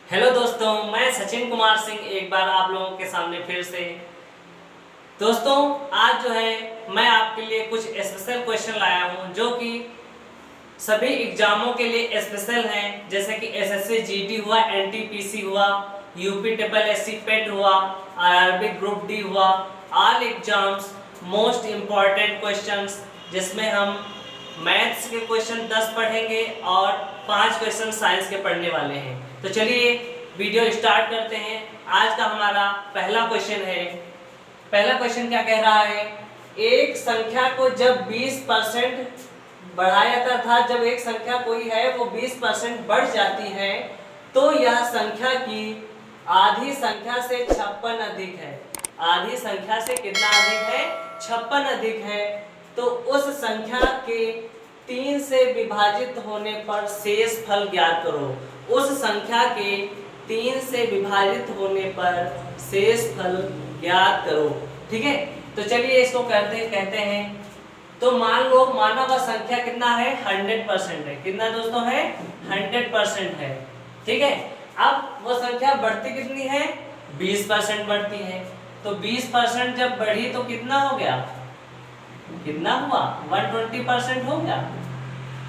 Hello दोस्तों, मैं सचिन कुमार सिंह एक बार आप लोगों के सामने फिर से। दोस्तों, आज जो है मैं आपके लिए कुछ स्पेशल क्वेश्चन लाया हूं जो कि सभी एग्जामों के लिए स्पेशल हैं, जैसे कि एसएससी जीडी हुआ, एनटीपीसी हुआ, यूपी ट्रिपल एससी पेट हुआ, आरआरबी ग्रुप डी हुआ। All exams most important questions, जिसमें हम मैथ्स के क्वेश्चन 10 पढ़ेंगे और 5 क्वेश्चन साइंस के पढ़ने वाले हैं। तो चलिए वीडियो स्टार्ट करते हैं। आज का हमारा पहला क्वेश्चन है। पहला क्वेश्चन क्या कह रहा है? एक संख्या को जब 20% बढ़ाया जाता था, जब एक संख्या कोई है वो 20% बढ़ जाती है, तो यह संख्या की आधी संख्या से 56 अधिक है। आधी संख्या से कितना अधिक है? 56 अधिक है। तो उस संख्या के 3 से विभाजित होने पर शेष फल ज्ञात करो। उस संख्या के 3 से विभाजित होने पर शेष फल ज्ञात करो। ठीक है, तो चलिए इसको कहते हैं। तो मान लो माना वह संख्या कितना है? 100% है। कितना दोस्तों है? 100% है। ठीक है, अब वो संख्या बढ़ती कितनी है? 20% बढ़ती है। तो 20% जब बढ़ी तो कितना हो गया? कितना हुआ? 120% हो गया।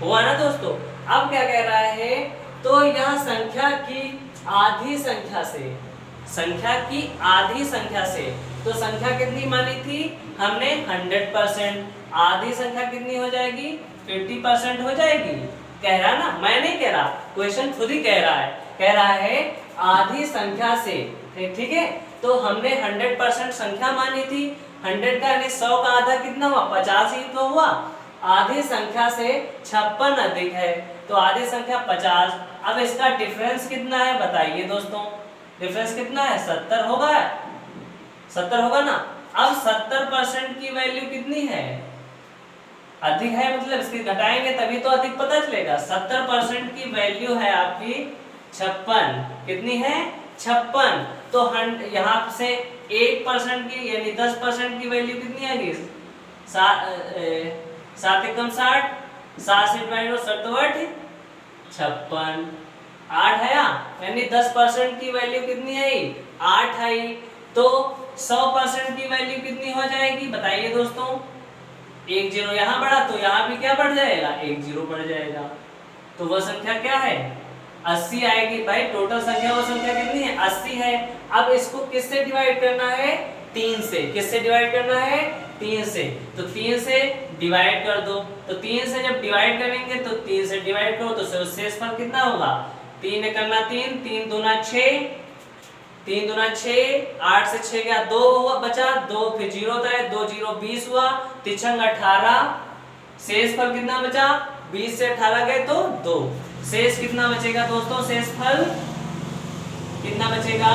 हुआ ना दोस्तों? अब क्या कह रहा है? तो यह संख्या की आधी संख्या से, संख्या की आधी संख्या से, तो संख्या कितनी मानी थी हमने? 100%। आधी संख्या कितनी हो जाएगी? 50% हो जाएगी। कह रहा ना, मैं नहीं कह रहा, क्वेश्चन खुद ही कह रहा है। कह रहा है आधी संख्या से। ठीक है, तो हमने 100% संख्या मानी थी। 100 का यानी 100 का आधा कितना हुआ? 50 ही तो हुआ। आधी संख्या से 56 अधिक है, तो आधी संख्या 50। अब इसका डिफरेंस कितना है बताइए दोस्तों? डिफरेंस कितना है? 70 होगा। 70 होगा ना। अब 70% की वैल्यू कितनी है? अधिक है, मतलब इसकी घटाएंगे तभी तो अधिक पता चलेगा। 70% की वैल्यू है आपकी 56। कितनी है? 56। तो यहाँ से 1% की यानी 10% की वैल्यू कितनी आएगी? 7 एकम 60, 7 से डिवाइड हो 7 56। 8 है, यानी 10% की वैल्यू कितनी आई? 8 आई। तो 100% की वैल्यू कितनी हो जाएगी बताइए दोस्तों? 1 0 यहाँ बढ़ा तो यहाँ भी क्या बढ़ जाएगा? 1 0 बढ़ जाएगा। तो वह संख्या क्या है? 80 आएगी। भाई टोटल संख्या वो संख्या कितनी है? 80 है। अब इसको किससे डिवाइड करना है? 3 से। किससे डिवाइड करना है? 3 से। तो 3 से डिवाइड कर दो। तो 3 से जब डिवाइड करेंगे तो 3 से डिवाइड करो तो शेषफल कितना होगा? 3 एकम 3, 3 दूना 6, 3 दूना 6, 8 से 6 गया 2 हुआ, बचा 2, फिर 0 होता है 2 0 20 हुआ, 3 18। शेषफल कितना बचा? 20 से 18 गए तो 2। शेष कितना बचेगा दोस्तों? शेषफल कितना बचेगा?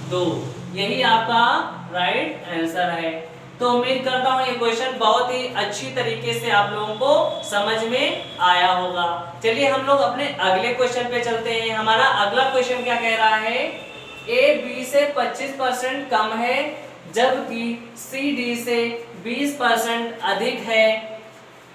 2। यही आपका राइट आंसर है। तो उम्मीद करता हूँ ये क्वेश्चन बहुत ही अच्छी तरीके से आप लोगों को समझ में आया होगा। चलिए हम लोग अपने अगले क्वेश्चन पे चलते हैं। हमारा अगला क्वेश्चन क्या कह रहा है? ए बी से 25% कम है, जबकि सी डी से 20% अधिक है।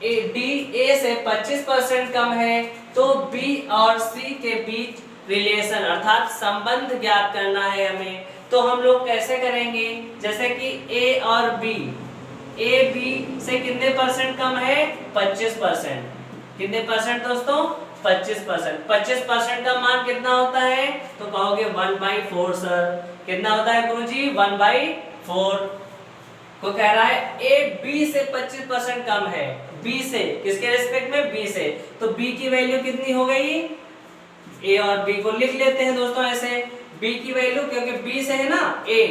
डी ए से 25% कम है, तो बी और सी के बीच रिलेशन अर्थात संबंध ज्ञात करना है हमें। तो हम लोग कैसे करेंगे? जैसे कि ए और बी, ए बी से कितने परसेंट कम है? 25%। कितने परसेंट दोस्तों? 25%। 25% का मान कितना होता है? तो कहोगे 1/4 सर। कितना होता है गुरुजी? 1/4 को कह रहा है ए बी से 25% कम है। बी से, किसके रिस्पेक्ट में? बी से। तो बी की वैल्यू कितनी हो गई? ए और बी को लिख लेते हैं दोस्तों ऐसे। बी की वैल्यू, क्योंकि बी से है ना, ए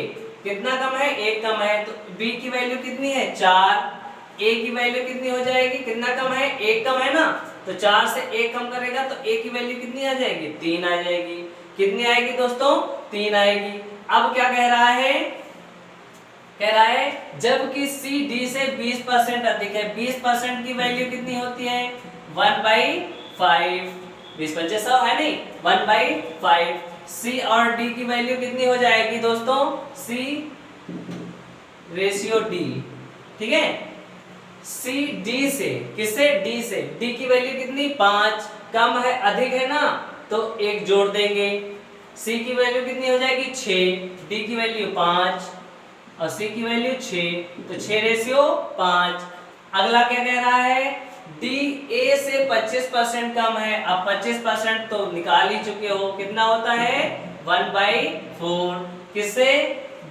कितना कम है? 1 कम है, तो बी की वैल्यू कितनी है? 4। ए की वैल्यू कितनी हो जाएगी? कितना कम है? 1 कम है ना, तो 4 से 1 कम करेगा तो ए की वैल्यू कितनी आ जाएगी? 3 आ जाएगी। कितनी आएगी दोस्तों? 3 आएगी। अब क्या कह रहा है? कह रहा है जबकि सी डी से 20% अधिक है। 20% की वैल्यू कितनी होती है? 1/5। 20 25 100 है नहीं, 1/5। सी और डी की वैल्यू कितनी हो जाएगी दोस्तों? सी रेशियो डी। ठीक है, सी डी से, किससे? डी से। डी की वैल्यू कितनी? 5। कम है, अधिक है ना, तो 1 जोड़ देंगे। सी की वैल्यू कितनी हो जाएगी 6, डी की वैल्यू 5 और सी की वैल्यू 6, तो 6:5। अगला क्या कह रहा है, डी ए से 25% कम है। अब 25% तो निकाल ही चुके हो, कितना होता है 1/4। किससे,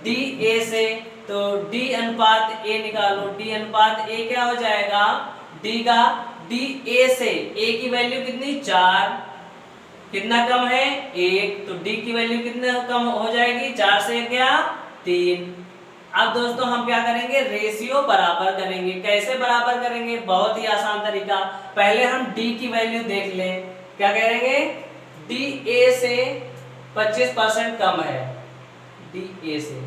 डी ए से, तो डी अनुपात ए निकालो। डी अनुपात ए क्या हो जाएगा, डी का डी ए से ए की वैल्यू कितनी 4, कितना कम है 1, तो डी की वैल्यू कितना कम हो जाएगी 4 से क्या 3। अब दोस्तों हम क्या करेंगे, रेशियो बराबर करेंगे। कैसे बराबर करेंगे, बहुत ही आसान तरीका। पहले हम डी की वैल्यू देख लें, क्या करेंगे, डी ए से 25% कम है, डी ए से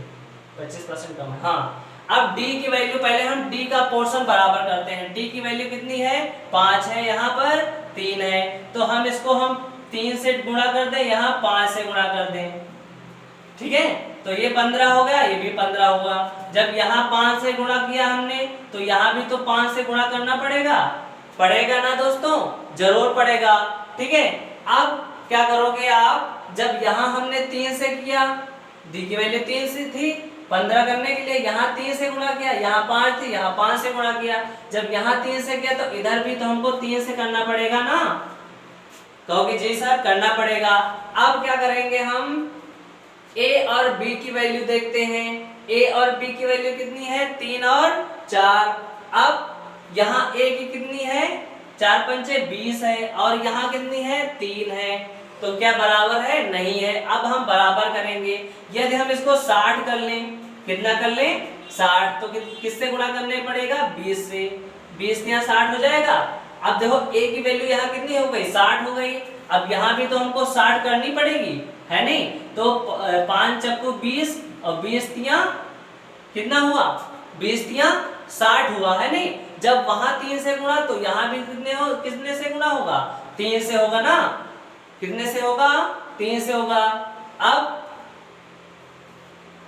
25% कम है। हाँ, अब डी की वैल्यू, पहले हम डी का पोर्शन बराबर करते हैं। डी की वैल्यू कितनी है 5 है, यहाँ पर 3 है, तो हम इसको 3 से गुणा कर दें, यहाँ 5 से गुणा कर दें, ठीक है। तो ये 15 हो गया, ये भी 15 होगा। जब यहाँ 5 से गुणा किया हमने, तो यहाँ भी तो 5 से गुणा करना पड़ेगा ना दोस्तों, जरूर पड़ेगा, ठीक है। अब क्या करोगे आप, जब यहाँ हमने 3 से किया, डी की वैल्यू 3 से थी, 15 करने के लिए यहाँ 3 से गुणा किया, यहाँ 5 थी, यहाँ 5 से गुणा किया। जब यहाँ 3 से किया तो इधर भी तो हमको 3 से करना पड़ेगा ना, कहोगे जी सर करना पड़ेगा। अब क्या करेंगे, हम ए और बी की वैल्यू देखते हैं। ए और बी की वैल्यू कितनी है 3 और 4। अब यहाँ ए की कितनी है 4 पंचे 20 है, और यहाँ कितनी है 3 है, तो क्या बराबर है, नहीं है। अब हम बराबर करेंगे, यदि हम इसको 60 कर लें, कितना कर लें 60, तो किससे गुणा करने पड़ेगा 20 से, 20 यहाँ 60 हो जाएगा। अब देखो ए की वैल्यू यहाँ कितनी हो गई 60 हो गई। अब यहाँ भी तो हमको 60 करनी पड़ेगी, है नहीं, तो 5 चक्कू 20 और 20 तिया कितना हुआ 20 तिया 60 हुआ, है नहीं। जब वहां 3 से गुणा, तो यहाँ भी कितने से गुणा होगा 3 से होगा ना, कितने से होगा 3 से होगा।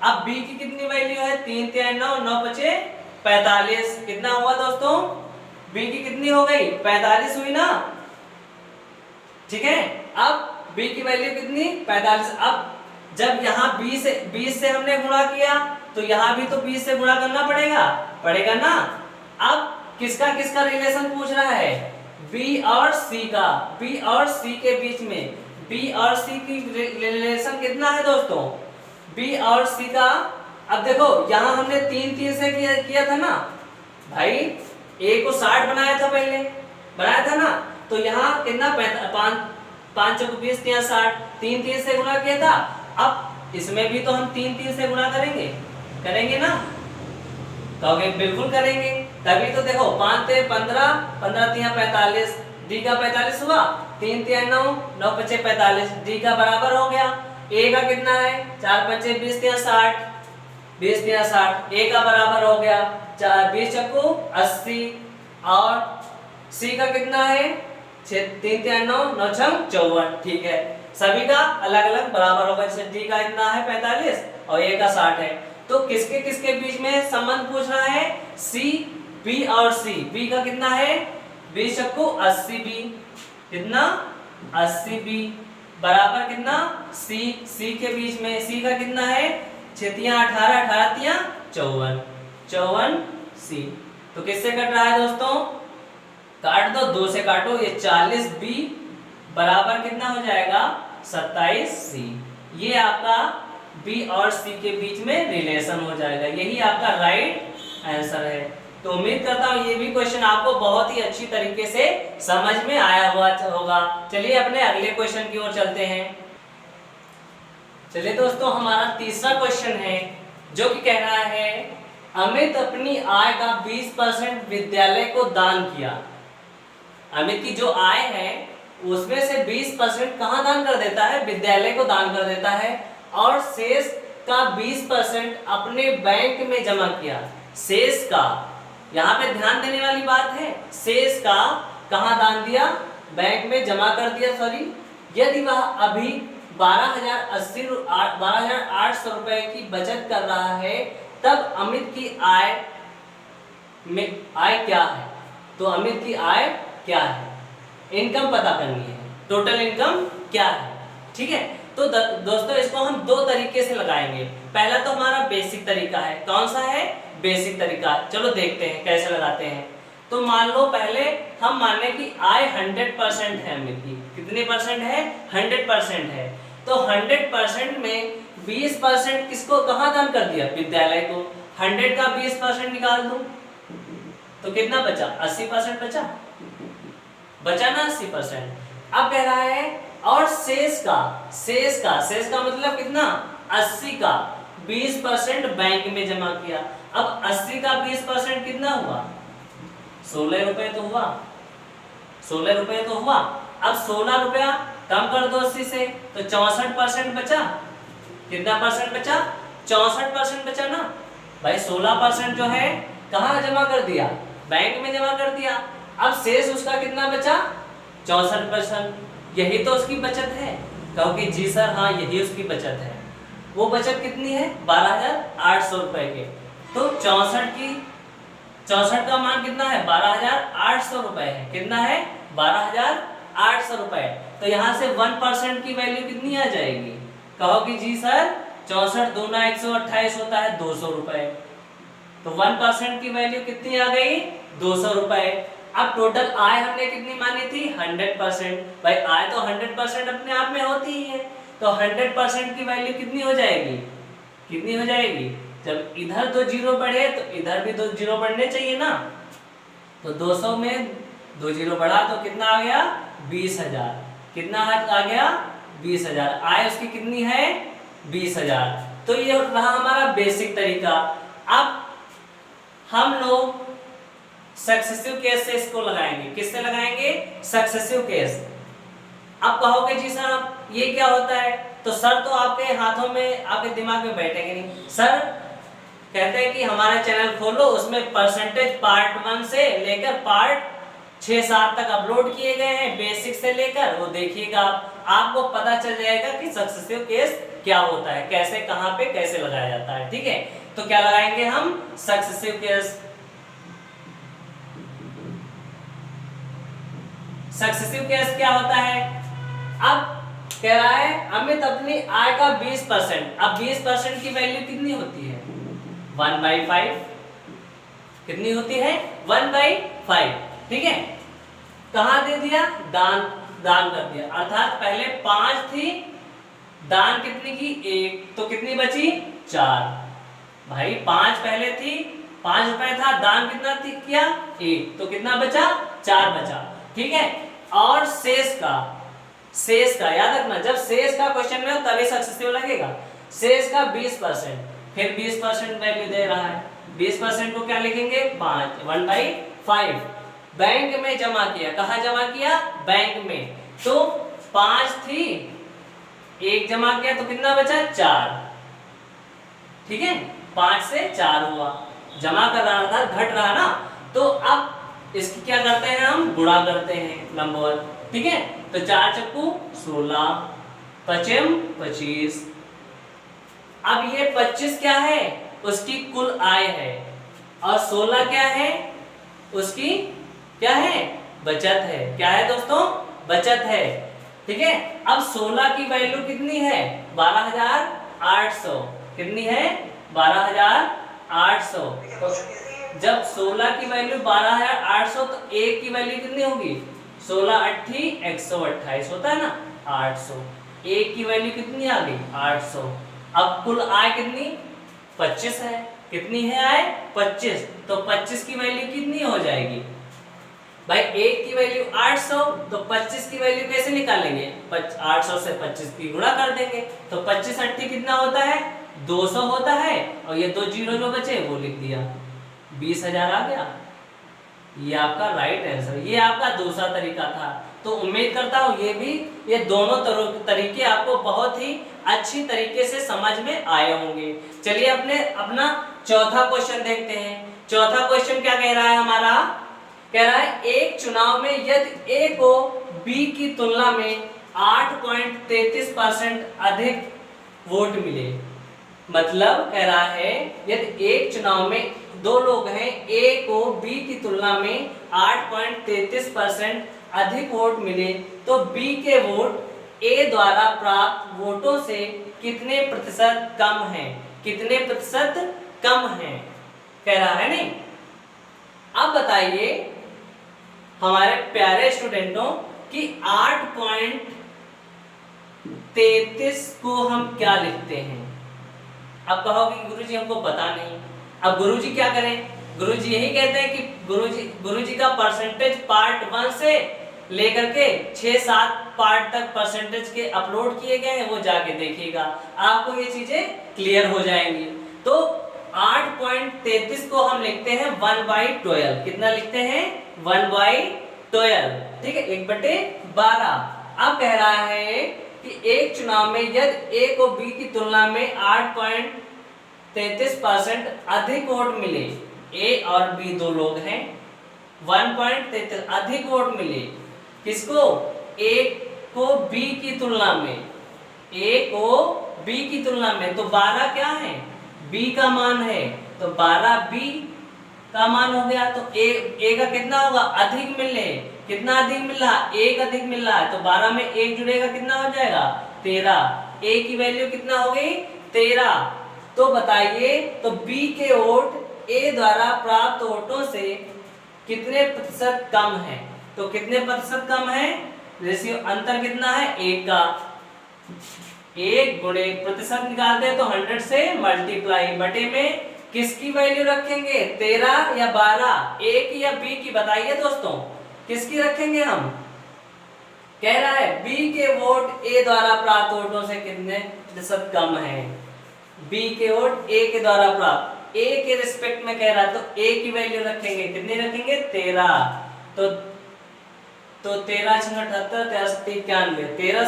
अब बी की कितनी वैल्यू है 3 3 9 9 5 45, कितना हुआ दोस्तों, बी की कितनी हो गई 45 हुई ना, ठीक है। अब बी की वैल्यू कितनी 45। अब जब यहाँ 20 से हमने गुणा किया, तो यहाँ भी तो 20 से गुणा करना पड़ेगा ना। अब किसका किसका रिलेशन पूछ रहा है, बी और सी का, बी और सी के बीच में, बी और सी की रिलेशन कितना है दोस्तों, बी और सी का। अब देखो यहाँ हमने 3 से किया था ना भाई, ए को 60 बनाया था, पहले बनाया था ना, तो यहाँ कितना 5 चौको 20 यहाँ 60, 3 से गुणा किया था। अब इसमें भी तो हम 3 से गुणा करेंगे ना, कहोगे बिल्कुल करेंगे, तभी तो देखो 5 3 15 15 3 45, डी का 45 हुआ, 3 3 9 9 5 45, डी का बराबर हो गया। ए का कितना है 4 5 20 3 60, 20 3 60, ए का बराबर हो गया 20 चक्कू 80, और सी का कितना है 3 3 9 9 6 54, ठीक है। सभी का अलग अलग बराबर होगा, जैसे डी का इतना है 45 और ए का 60 है। तो किसके किसके बीच में संबंध पूछ रहा है, सी बी और सी। बी का कितना है 20 चक्कू 80 बी, कितना 80 बी बराबर कितना सी के बीच में, सी का कितना है 6 3 18 18 3 54 54 सी। तो किससे कट रहा है दोस्तों, काट दो, 2 से काटो, ये 40 बी बराबर कितना हो जाएगा 27 सी। ये आपका बी और सी के बीच में रिलेशन हो जाएगा, यही आपका राइट आंसर है। तो उम्मीद करता हूँ ये भी क्वेश्चन आपको बहुत ही अच्छी तरीके से समझ में आया हुआ होगा। चलिए अपने अगले क्वेश्चन की ओर चलते हैं। चलिए दोस्तों, हमारा तीसरा क्वेश्चन है जो कि कह रहा है, अमित अपनी आय का 20% विद्यालय को दान किया। अमित की जो आय है उसमें से 20% कहाँ दान कर देता है, विद्यालय को दान कर देता है, और शेष का 20% अपने बैंक में जमा किया। शेष का, यहाँ पे ध्यान देने वाली बात है, शेष का कहाँ दान दिया, बैंक में जमा कर दिया, सॉरी। यदि वह अभी 12,800 रुपए की बचत कर रहा है, तब अमित की आय क्या है। तो अमित की आय क्या है, इनकम पता करनी है, टोटल इनकम क्या है, ठीक है। तो तो दोस्तों इसको हम दो तरीके से लगाएंगे। पहला तो हमारा बेसिक तरीका है, कौन सा है? बेसिक तरीका। चलो देखते हैं कैसे लगाते हैं। तो मान लो पहले हम मान लें कि आय 100% है मेरी। कितनी परसेंट है? 100% है। तो 100% में 20% किसको कहाँ दान कर दिया? विद्यालय को। 100 का 20% निकाल दूं तो कितना बचा? 80% बचा ना 80%। अब कह रहा है और शेष का मतलब कितना? 80 का 20% बैंक में जमा किया। अब 80 का 20% कितना हुआ? 16 रुपए तो हुआ। 16 रुपए तो हुआ। अब 16 रुपया कम कर दो 80 से तो 64% बचा। कितना परसेंट बचा? 64% बचा ना भाई। 16% जो है कहाँ जमा कर दिया? बैंक में जमा कर दिया। अब शेष उसका कितना बचा? 64%। यही तो उसकी बचत है। कहो कि जी सर हाँ यही उसकी बचत है। वो बचत कितनी है? 12,800 रुपए के। तो 64 का मान कितना है? 12,800 रुपए है। कितना है? 12,800 रुपए। तो यहाँ से 1% की वैल्यू कितनी आ जाएगी? कहो कि जी सर 64 दूना 128 होता है 200 रुपए। तो 1% की वैल्यू कितनी आ गई? 200 रुपए। अब टोटल आय हमने कितनी मानी थी? 100%। भाई आय तो 100% अपने आप में होती ही है। तो 100% की वैल्यू कितनी हो जाएगी? कितनी हो जाएगी? जब इधर 2 जीरो बढ़े तो इधर भी 2 जीरो बढ़ने चाहिए ना। तो 200 में 2 जीरो बढ़ा तो कितना आ गया? 20,000। कितना आ गया? 20,000। आय उसकी कितनी है? 20,000। तो ये रहा हमारा बेसिक तरीका। अब हम लोग सक्सेसिव केस से इसको लगाएंगे। किससे लगाएंगे? Successive case. अब कहोगे जी साहब ये क्या होता है? तो सर तो आपके हाथों में, आपके दिमाग में बैठेंगे नहीं। सर कहते हैं कि हमारा चैनल खोलो, उसमें परसेंटेज पार्ट 1 से लेकर पार्ट 6-7 तक अपलोड किए गए हैं, बेसिक से लेकर। वो देखिएगा, आपको पता चल जाएगा कि सक्सेसिव केस क्या होता है, कैसे, कहां पे, कैसे लगाया जाता है। ठीक है, तो क्या लगाएंगे हम? Successive case. सक्सेसिव केस क्या होता है? अब कह रहा है अमित अपनी आय का 20%। अब 20% की वैल्यू कितनी होती है? 1/5। कितनी होती है? 1/5। ठीक है, कहां दे दिया? दान कर दिया। अर्थात पहले 5 थी, दान कितनी की? 1। तो कितनी बची? 4। भाई 5 पहले थी, 5 रुपए था, दान कितना किया? 1। तो कितना बचा? 4 बचा। ठीक है, और शेष का याद रखना, जब शेष का क्वेश्चन में हो तभी सक्सेसिव लगेगा। शेष का 20%, फिर 20% वैल्यू दे रहा है। 20% को क्या लिखेंगे? 5, 1/5। बैंक में जमा किया। कहा जमा किया? बैंक में। तो 5 थी, 1 जमा किया तो कितना बचा? 4। ठीक है, 5 से 4 हुआ। जमा कर रहा था, घट रहा ना। तो अब इसकी क्या करते हैं? हम गुणा करते हैं लंबवत। ठीक है, तो 4 चक्कू 16, 5 25। अब ये 25 क्या है? उसकी कुल आय है। और 16 क्या है? उसकी क्या है? बचत है। क्या है दोस्तों? बचत है। ठीक है, अब 16 की वैल्यू कितनी है? 12,800। कितनी है? 12,800। जब 16 की वैल्यू 12,800 तो 1 की वैल्यू कितनी होगी? 16 8 128 होता है ना, 800। 1 की वैल्यू कितनी आ गई? 800। अब कुल आय कितनी? 25 है। कितनी है आय? 25। तो 25 की वैल्यू कितनी हो जाएगी? भाई 1 की वैल्यू 800, तो 25 की वैल्यू कैसे निकालेंगे? 800 से 25 की गुणा कर देंगे। तो 25 8 कितना होता है? 200 होता है। और ये 2 जीरो जो बचे वो लिख दिया, 20,000 आ गया। ये आपका राइट आंसर। ये आपका दूसरा तरीका था। तो उम्मीद करता हूँ ये दोनों तरीके आपको बहुत ही अच्छी तरीके से समझ में आए होंगे। चलिए अपना चौथा क्वेश्चन देखते हैं। चौथा क्वेश्चन क्या कह रहा है हमारा? कह रहा है एक चुनाव में यदि ए को बी की तुलना में 8.33% अधिक वोट मिले। मतलब कह रहा है यदि एक चुनाव में 2 लोग हैं, ए को बी की तुलना में 8.33% अधिक वोट मिले तो बी के वोट ए द्वारा प्राप्त वोटों से कितने प्रतिशत कम है, कितने प्रतिशत कम है कह रहा है नहीं। अब बताइए हमारे प्यारे स्टूडेंटों कि 8.33 को हम क्या लिखते हैं। अब कहोगे कि गुरुजी हमको पता नहीं। अब गुरुजी क्या करें, गुरुजी यही कहते हैं कि गुरुजी का परसेंटेज पार्ट 1 से लेकर के 6-7 पार्ट तक परसेंटेज के अपलोड किए गए हैं, वो जाके देखिएगा, आपको ये चीजें क्लियर हो जाएंगी। तो 8.33 को हम लिखते हैं 1/12। कितना लिखते हैं? 1/12। ठीक है, 1/12। अब कह रहा है कि एक चुनाव में यदि ए को बी की तुलना में 8.33% अधिक वोट मिले, ए और बी दो लोग हैं, 1.33 अधिक वोट मिले किसको? ए को बी की तुलना में, ए को बी की तुलना में, तो 12 क्या है? बी का मान है, तो 12 बी का मान हो गया। तो ए का कितना होगा? अधिक मिलने, कितना अधिक मिल रहा? 1 अधिक मिल रहा है, तो 12 में 1 जुड़ेगा, कितना हो जाएगा? 13। ए की वैल्यू कितना हो गई? 13। तो बताइए, तो बी के वोट ए द्वारा प्राप्त वोटों से कितने प्रतिशत कम है? तो कितने प्रतिशत कम है? रेशियो अंतर कितना है? 1 का। 1 गुणे प्रतिशत निकालते हैं तो 100 से मल्टीप्लाई, बटे में किसकी वैल्यू रखेंगे? 13 या 12? ए की या बी की? बताइए दोस्तों, किसकी रखेंगे हम? कह रहा है बी के वोट ए द्वारा प्राप्त वोटों से कितने प्रतिशत कम है। बी के वोट ए के द्वारा प्राप्त, ए के रिस्पेक्ट में कह रहा है, तो ए की वैल्यू रखेंगे, कितनी रखेंगे? 13। तो 13 × 78, 13 ×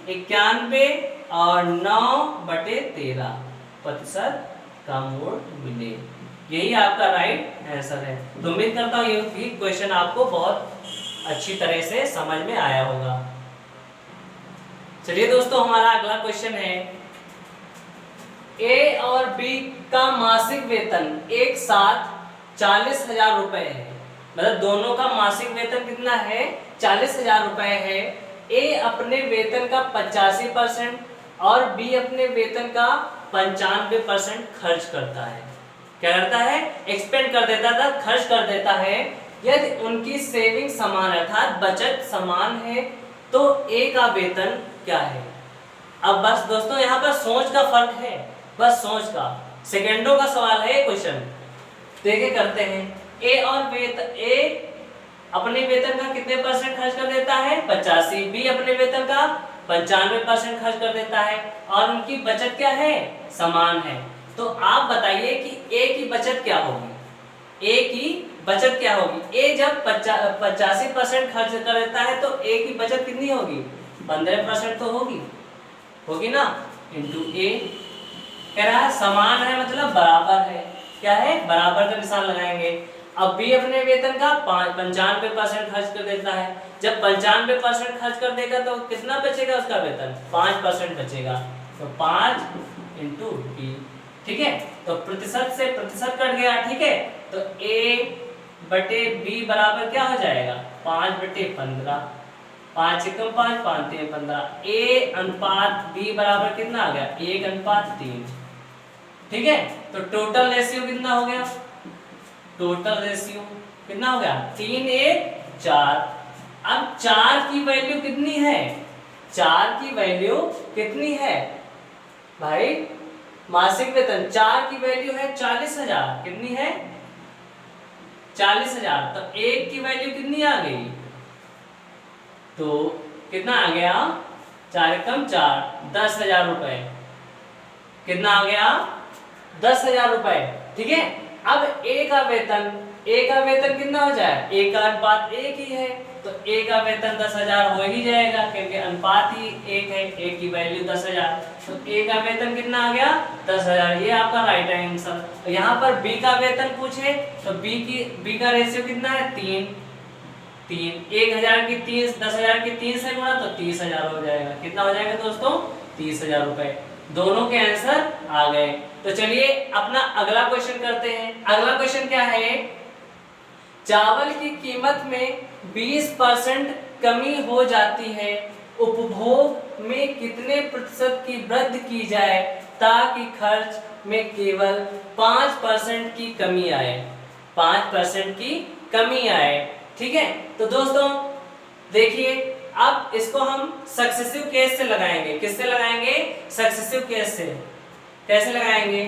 91 और 9/13 प्रतिशत कम वोट मिले। यही आपका राइट आंसर है। तो उम्मीद करता हूँ ये क्वेश्चन आपको बहुत अच्छी तरह से समझ में आया होगा। चलिए दोस्तों, हमारा अगला क्वेश्चन है, ए और बी का मासिक वेतन एक साथ 40,000 रुपए है। मतलब दोनों का मासिक वेतन कितना है? 40,000 रुपए है। ए अपने वेतन का 85% और बी अपने वेतन का 95% खर्च करता है। क्या करता है? एक्सपेंड कर देता था, खर्च कर देता है। यदि उनकी सेविंग समान अर्थात बचत समान है तो ए का वेतन क्या है? अब बस दोस्तों यहाँ पर सोच का फर्क है, बस सोच का, सेकेंडों का सवाल है ये क्वेश्चन। देखिए करते हैं। ए अपने वेतन का कितने परसेंट खर्च कर देता है? 85। बी अपने वेतन का 95% खर्च कर देता है और उनकी बचत क्या है? समान है। तो आप बताइए कि ए की बचत क्या होगी? ए की बचत क्या होगी? ए जब 85% खर्च कर देता है तो ए की बचत कितनी होगी? 15% तो होगी ना, इंटू ए। कह रहा है समान है मतलब बराबर है। क्या है? बराबर का निशान लगाएंगे। अब बी अपने वेतन का 95% खर्च कर देता है। जब 95% खर्च कर देगा तो कितना बचेगा उसका वेतन? 5% बचेगा। तो 5 × बी। ठीक है, तो प्रतिशत से प्रतिशत कट गया। ठीक है, तो A/B बराबर क्या हो जाएगा? 5/15। 5 × 5 = 5 × 15। A/B बराबर कितना आ गया? 1/3। ठीक है, तो टोटल रेशियो कितना हो गया? टोटल रेशियो कितना हो गया? 3, 1, 4। अब 4 की वैल्यू कितनी है? 4 की वैल्यू कितनी है भाई? मासिक वेतन 4 की वैल्यू है 40,000। कितनी है? 40,000। तो 1 की वैल्यू कितनी आ गई? तो कितना आ गया? 4 × 4 = 10,000 रुपए। कितना आ गया? 10,000 रुपए। ठीक है, अब ए का वेतन कितना हो जाए? ए का अनुपात 1 ही है, तो ए का वेतन 10,000 हो ही जाएगा क्योंकि अनुपात ही 1 है। ए की वैल्यू 10,000, तो ए का वेतन कितना आ गया? 10,000। ये आपका राइट आंसर। तो यहाँ पर बी का वेतन पूछे तो बी का रेशियो कितना है? 3। 10,000 की 3 से गुणा तो 30,000 हो जाएगा। कितना हो जाएगा दोस्तों? 30,000 रुपए। दोनों के आंसर आ गए। तो चलिए अपना अगला क्वेश्चन करते हैं। अगला क्वेश्चन क्या है? चावल की कीमत में 20% कमी हो जाती है, उपभोग में कितने प्रतिशत की वृद्धि की जाए ताकि खर्च में केवल 5% की कमी आए, 5% की कमी आए। ठीक है, तो दोस्तों देखिए अब इसको हम सक्सेसिव केस से लगाएंगे। किससे लगाएंगे? सक्सेसिव केस से। कैसे लगाएंगे?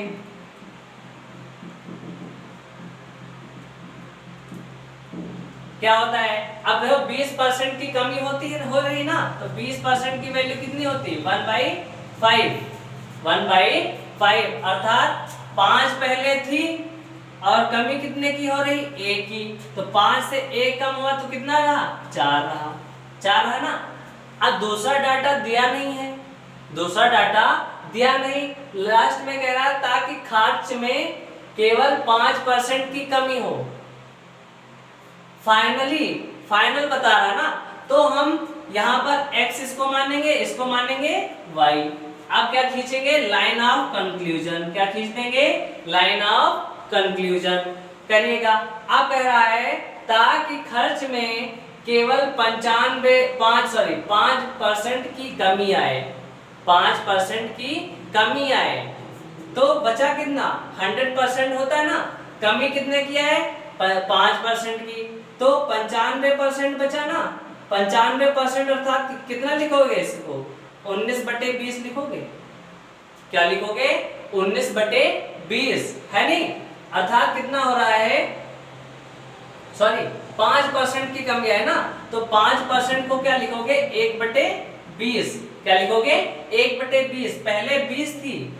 क्या होता है, अब देखो 20% की कमी होती है, हो रही ना, तो 20% की वैल्यू कितनी होती है? 1/5, 1/5 अर्थात 5 पहले थी और कमी कितने की हो रही? 1 की, तो 5 से 1 कम हुआ तो कितना रहा? 4 रहा, 4 है ना। अब दूसरा डाटा दिया नहीं है, दूसरा डाटा दिया नहीं, लास्ट में कह रहा है ताकि खर्च में केवल 5% की कमी हो। फाइनल बता रहा ना, तो हम यहाँ पर x इसको मानेंगे, इसको मानेंगे y। अब क्या खींचेंगे? Line of conclusion. क्या खींच देंगे? लाइन ऑफ कंक्लूजन करिएगा। अब कह रहा है ताकि खर्च में केवल 5% की कमी आए, 5% की कमी आए, तो बचा कितना? 100% होता है ना, कमी कितने की है? 5% की, तो 95% बचा ना। 95% अर्थात कितना लिखोगे इसको? 19/20 लिखोगे। क्या लिखोगे? 19/20 है नहीं, अर्थात कितना हो रहा है? सॉरी 5% की कमी है ना, तो 5% को क्या लिखोगे? 1/20। क्या लिखोगे? 1/20। पहले 20 थी,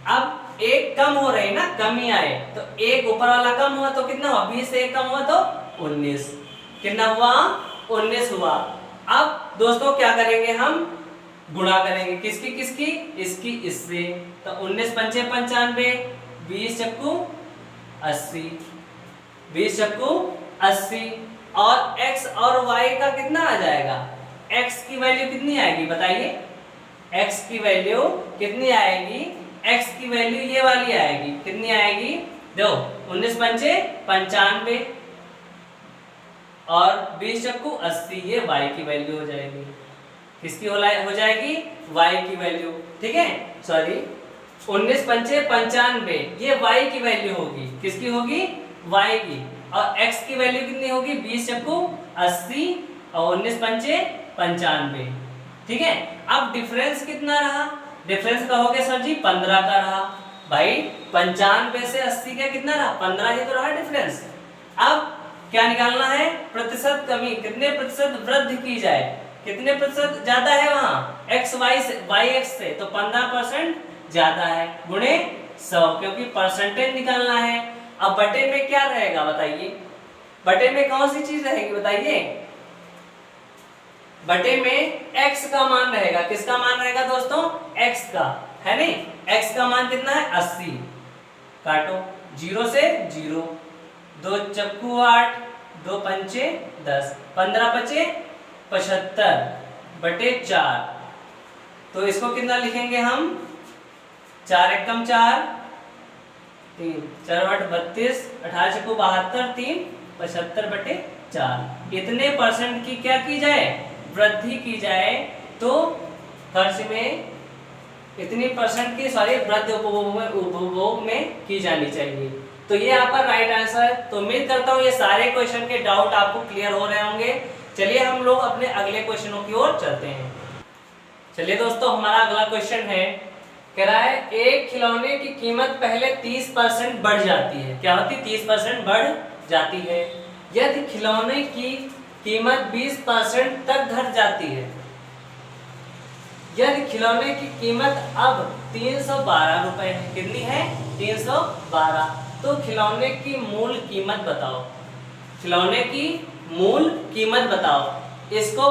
अब 1 कम हो रही ना, कमी आए, तो 1 ऊपर वाला कम हुआ तो कितना हुआ? 20 से 1 कम हुआ तो 19। कितना हुआ? 19 हुआ। अब दोस्तों क्या करेंगे? हम गुणा करेंगे। किसकी किसकी? इसकी इससे, तो 19×5 = 95, 20 × 80, 20 × 80, और x और y का कितना आ जाएगा? x की वैल्यू कितनी आएगी बताइए? x की वैल्यू कितनी आएगी? x की वैल्यू ये वाली आएगी। कितनी आएगी? देखो 19×5 = 95 और 20 × 80, ये y की वैल्यू हो जाएगी। किसकी हो जाएगी? y की वैल्यू। ठीक है, सॉरी 19×5 = 95, ये y की वैल्यू होगी। किसकी होगी? y की। और x की वैल्यू कितनी होगी? 20 × 80 और 19×5 = 95। ठीक है, अब डिफरेंस कितना रहा? डिफरेंस कहोगे सर जी 15 का रहा। भाई 95 से 80 का कितना रहा? 15 ही तो रहा डिफरेंस। अब क्या निकालना है? प्रतिशत कमी, कितने प्रतिशत वृद्धि की जाए, कितने प्रतिशत ज्यादा है वहां x y से, y x से, तो 15% ज्यादा है, गुणे 100, क्योंकि परसेंटेज निकालना है। अब बटे में क्या रहेगा बताइए? बटे में कौन सी चीज रहेगी बताइए? बटे में x का मान रहेगा। किसका मान रहेगा दोस्तों? x का, है नहीं? x का मान कितना है? 80। काटो, 0 से 0, 2 × 8, 2 × 5 = 10, 15 बचे 75/4। तो इसको कितना लिखेंगे हम? 4 × 1 = 4, 3 4 × 8 = 32, 18 × 72, 3 75/4। इतने परसेंट की क्या की जाए? वृद्धि की जाए, तो खर्च में इतनी परसेंट की वृद्धि उपभोग में की जानी चाहिए। तो ये आपका राइट आंसर है। तो उम्मीद करता हूँ ये सारे क्वेश्चन के डाउट आपको क्लियर हो रहे होंगे। चलिए हम लोग अपने अगले क्वेश्चनों की ओर चलते हैं। चलिए दोस्तों, हमारा अगला क्वेश्चन है, कह रहा है एक खिलौने की कीमत पहले 30% बढ़ जाती है। क्या होती? 30% बढ़ जाती है। यदि खिलौने की कीमत 20% तक घट जाती है, यदि खिलौने की कीमत अब 312 रुपए है, कितनी है? 312, तो खिलौने की मूल कीमत बताओ। खिलौने की मूल कीमत बताओ। इसको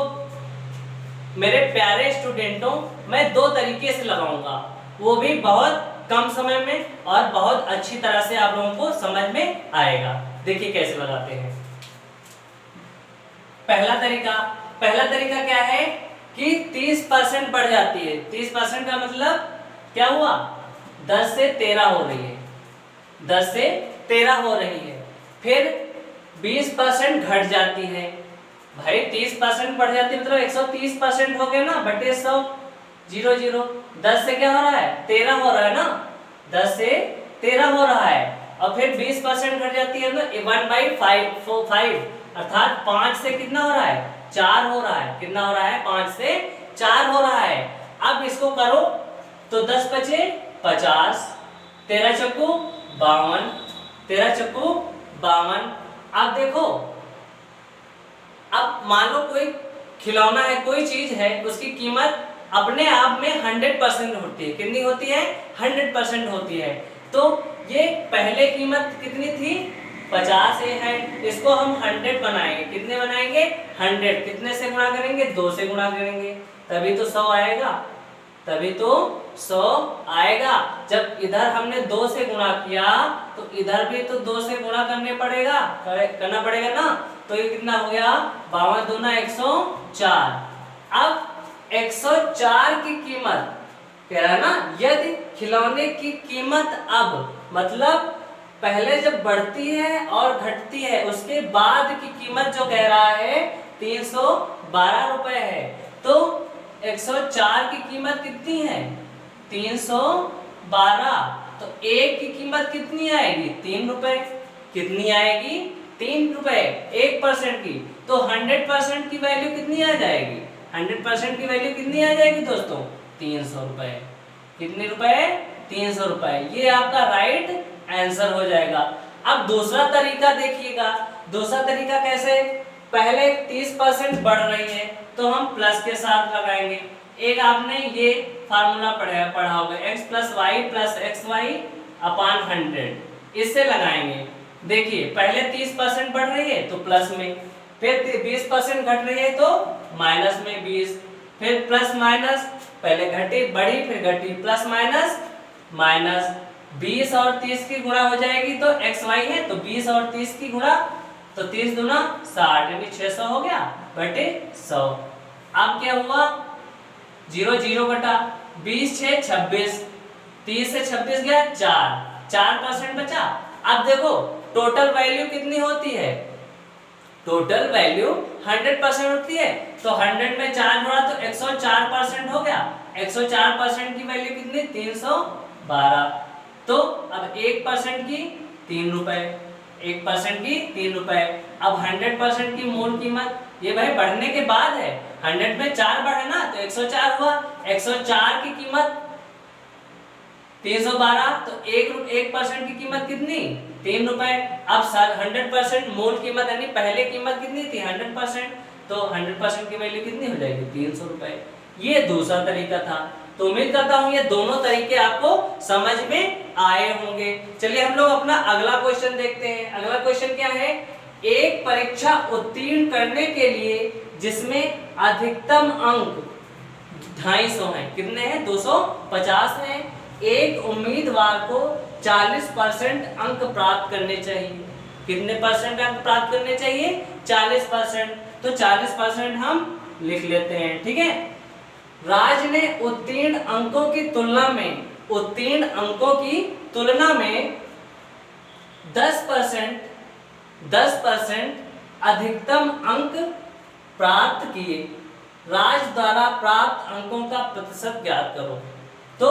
मेरे प्यारे स्टूडेंटों मैं 2 तरीके से लगाऊंगा, वो भी बहुत कम समय में और बहुत अच्छी तरह से आप लोगों को समझ में आएगा। देखिए कैसे लगाते हैं। पहला तरीका क्या है कि 30% बढ़ जाती है। 30% का मतलब क्या हुआ? 10 से 13 हो रही है, 10 से 13 हो रही है। फिर 20% घट जाती है, भाई 30% बढ़ जाती है मतलब 130% हो गया ना, बटे 100, 0 0, 10 से क्या हो रहा है 13 हो रहा है ना, 10 से 13 हो रहा है। और फिर 20% घट जाती है तो 1/5 अर्थात 5 से कितना हो रहा है 4 हो रहा है, कितना हो रहा है 5 से 4 हो रहा है। अब इसको करो तो 10 बचे 50, 13 चक्कू 52, 13 चक्कू 52। अब देखो, अब मान लो कोई खिलौना है, कोई चीज है, उसकी कीमत अपने आप में 100% होती है। कितनी होती है 100% होती है। तो ये पहले कीमत कितनी थी 50 है, इसको हम 100 बनाएंगे। कितने बनाएंगे 100, कितने से गुणा करेंगे 2 से गुणा करेंगे, तभी तो 100 आएगा, तभी तो 100 आएगा। जब इधर हमने 2 से गुणा किया तो इधर भी तो 2 से गुणा करना पड़ेगा ना। तो ये कितना हो गया 52 दूना 104। अब 104 की कीमत कह रहा है ना, यदि खिलौने की कीमत अब मतलब पहले जब बढ़ती है और घटती है उसके बाद की कीमत जो कह रहा है 312 रुपए है। तो 104 की कीमत कितनी है 312, तो एक की कीमत कितनी आएगी 3 रुपए। कितनी आएगी 3 रुपए 1% की। तो 100% की वैल्यू कितनी आ जाएगी 100% की वैल्यू कितनी आ जाएगी दोस्तों 300 रुपए। कितने रुपए 300 रुपए। ये आपका राइट आंसर हो जाएगा। अब दूसरा तरीका देखिएगा, दूसरा तरीका कैसे, पहले 30% बढ़ रही है तो हम प्लस के साथ लगाएंगे। एक आपने ये फार्मूला पढ़ा होगा x + y + xy / 100, इससे लगाएंगे। देखिए पहले 30% बढ़ रही है तो प्लस में, फिर 20% घट रही है तो माइनस में 20, फिर प्लस माइनस, पहले घटी बढ़ी फिर घटी, प्लस माइनस माइनस, 20 और 30 की गुणा हो जाएगी तो xy है, तो 20 और 30 की गुणा तो 30 दूना 60 यानी 600 हो गया बटे 100। अब क्या हुआ 0 0 घटा, 20 6 26, 30 से 26 गया 4% बचा। अब देखो टोटल वैल्यू कितनी होती है, टोटल वैल्यू 100% होती है, तो 100 में 4 जोड़ा तो 104% हो गया। 104% की वैल्यू कितनी 312। तो अब 1% की 3 रुपए, 1% की 3 रुपए। अब 100% की मूल कीमत, ये भाई बढ़ने के बाद है, 100 में 4 बढ़े ना तो 104 हुआ। 104 की कीमत 312, तो 1% की कीमत कितनी 3 रुपए। अब 100% मूल कीमत यानी पहले कीमत कितनी थी 100%, तो 100% की वैल्यू कितनी हो जाएगी 300 रुपए। ये दूसरा तरीका था। तो उम्मीद करता हूं ये दोनों तरीके आपको समझ में आए होंगे। चलिए हम लोग अपना अगला क्वेश्चन देखते हैं। अगला क्वेश्चन क्या है, एक परीक्षा उत्तीर्ण करने के लिए जिसमें अधिकतम अंक 250 है, कितने हैं 250 हैं, एक उम्मीदवार को 40% अंक प्राप्त करने चाहिए। कितने परसेंट अंक प्राप्त करने चाहिए 40%, तो 40% हम लिख लेते हैं, ठीक है। राज ने उत्तीर्ण अंकों की तुलना में 10% अधिकतम अंक प्राप्त किए। राज द्वारा प्राप्त अंकों का प्रतिशत ज्ञात करो। तो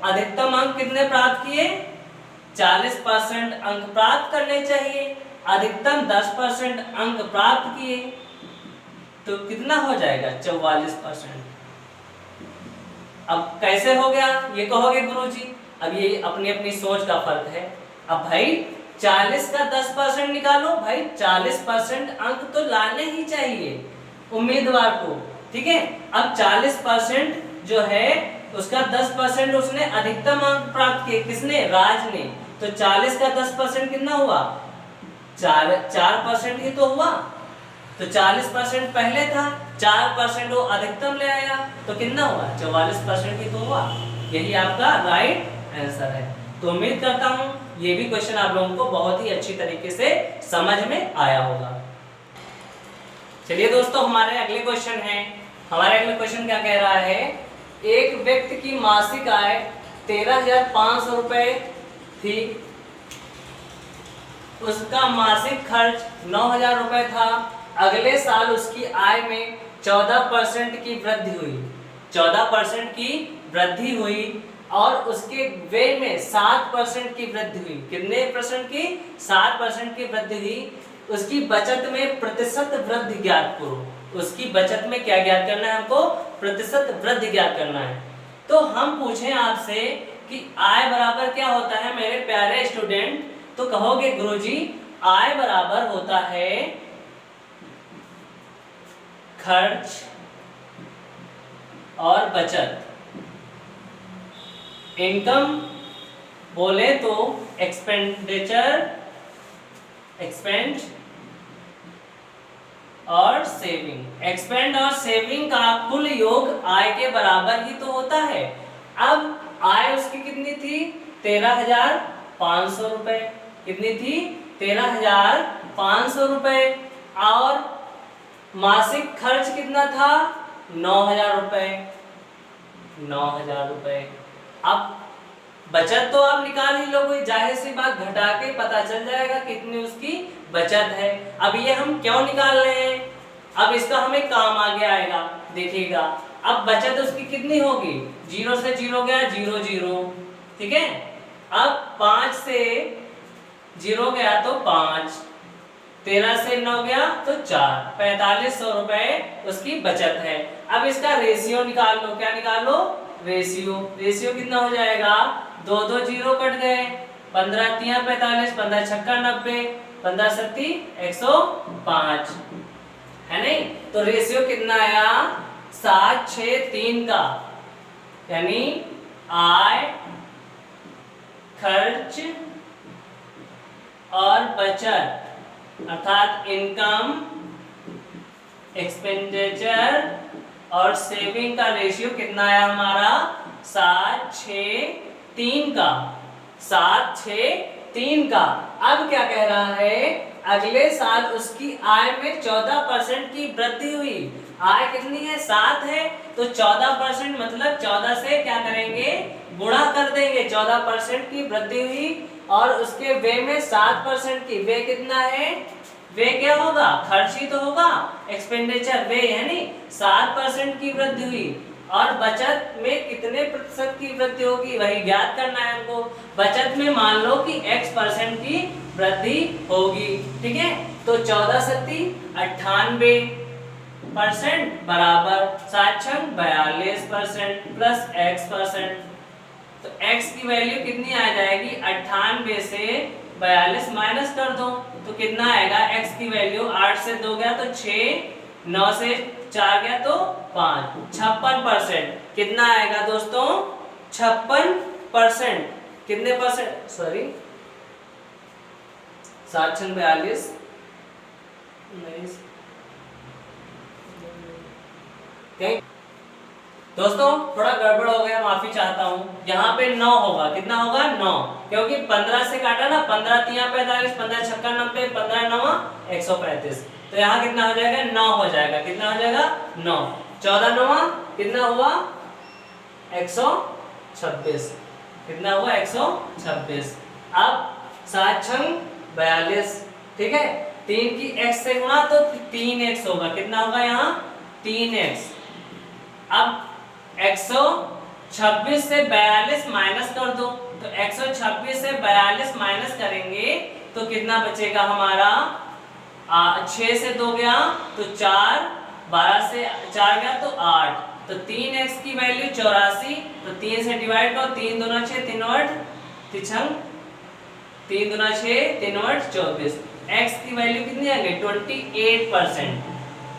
अधिकतम अंक कितने प्राप्त किए 40% अंक प्राप्त करने चाहिए, अधिकतम 10% अंक प्राप्त किए तो कितना हो जाएगा 44%। अब कैसे हो गया ये कहोगे गुरुजी, अब ये अपनी अपनी सोच का फर्क है। अब भाई 40 का 10% निकालो, भाई 40% अंक तो लाने ही चाहिए उम्मीदवार को, ठीक है। अब 40% जो है उसका 10% उसने अधिकतम अंक प्राप्त किए, किसने राज ने, तो 40 का 10% कितना हुआ 4% ही तो हुआ, तो 40% पहले था, 4% वो अधिकतम ले आया तो कितना हुआ 44% ही तो हुआ। यही आपका राइट आंसर है। तो उम्मीद करता हूं ये भी क्वेश्चन आप लोगों को बहुत ही अच्छी तरीके से समझ में आया होगा। चलिए दोस्तों हमारे अगले क्वेश्चन है। हमारे अगले क्वेश्चन क्या कह रहा है, एक व्यक्ति की मासिक आय 13,500 रुपए थी, उसका मासिक खर्च 9,000 रुपए था, अगले साल उसकी आय में 14% की वृद्धि हुई, 14% की वृद्धि हुई और उसके व्यय में 7% की वृद्धि हुई। कितने परसेंट की? 7% की वृद्धि हुई। उसकी बचत में प्रतिशत वृद्धि ज्ञात करो। उसकी बचत में क्या ज्ञात करना है हमको? प्रतिशत वृद्धि ज्ञात करना है। तो हम पूछें आपसे कि आय बराबर क्या होता है मेरे प्यारे स्टूडेंट, तो कहोगे गुरुजी आय बराबर होता है खर्च और बचत। इनकम बोले तो एक्सपेंडिचर, एक्सपेंड और सेविंग। एक्सपेंड और सेविंग का कुल योग आय के बराबर ही तो होता है। अब आय उसकी कितनी थी? 13,500 रुपए। कितनी थी? 13,500 रुपए। और मासिक खर्च कितना था? 9,000 रुपए। 9,000 रुपए। अब बचत तो आप निकाल ही लो, कोई जाहिर सी बात, घटा के पता चल जाएगा कितनी उसकी बचत है। अब ये हम क्यों निकाल रहे हैं? अब इसका हमें काम आगे आएगा, देखिएगा। अब बचत उसकी कितनी होगी? 0 से 0 गया 0 0, ठीक है। अब 5 से 0 गया तो 5, 13 से 9 गया तो 4, 4500 रुपए उसकी बचत है। अब इसका रेशियो निकाल लो। क्या निकाल लो? रेशियो। रेशियो कितना हो जाएगा? 2 2 0 कट गए, 15 3 45, 15 छक्का 90, 15 सत्ती 105, है नहीं? तो रेशियो कितना आया? 7 6 3 का, यानी आय, खर्च और बचत अर्थात इनकम, एक्सपेंडिचर और सेविंग का रेशियो कितना आया हमारा? 7 6 3 का, 7 6 3 का। अब क्या कह रहा है? अगले साल उसकी आय में 14% की वृद्धि हुई। आय कितनी है? 7 है, तो 14% मतलब 14 से क्या करेंगे? गुणा कर देंगे। 14% की वृद्धि हुई और उसके व्यय में 7% की। व्यय कितना है? व्यय क्या होगा? खर्च ही तो होगा, एक्सपेंडिचर व्यय, यानी 7% की वृद्धि हुई। और बचत में कितने प्रतिशत की वृद्धि होगी वही ज्ञात करना है हमको। बचत में मान लो कि x% की वृद्धि होगी, ठीक है। तो 14 सत्ती 98% बराबर 7 छंग 42% प्लस x%। तो x की वैल्यू कितनी आ जाएगी? 98 से 42 माइनस कर दो तो कितना आएगा? x की वैल्यू 8 से 2 गया तो 6, 9 से 4 गया तो 5, 56%। कितना आएगा दोस्तों? 56%। कितने परसेंट? सॉरी 7 छंग 42, दोस्तों थोड़ा गड़बड़ हो गया, माफी चाहता हूँ। यहाँ पे 9 होगा। कितना होगा? 9, क्योंकि 15 से काटा ना, 15 3 45, 15 छक्का 90, 15 9 135। तो यहाँ कितना हो जाएगा? 9 हो जाएगा। कितना हो जाएगा? 9। 14 9 कितना हुआ? 126। कितना हुआ? 126। अब 7 छंग 42, ठीक है। 3 की x से गुणा तो 3x होगा। कितना होगा यहाँ? 3x। अब 126 से 42 माइनस कर दो, तो 126 से 42 माइनस करेंगे तो कितना बचेगा हमारा? 6 से 2 गया तो 4, 12 से 4 गया तो 8, तो 3x की वैल्यू 84। तो 3 से डिवाइड करो, 3 दूना 6, 3 8 तिछंग, 3 दूना 6, 3 8 24। x की वैल्यू कितनी आ गई? 28%।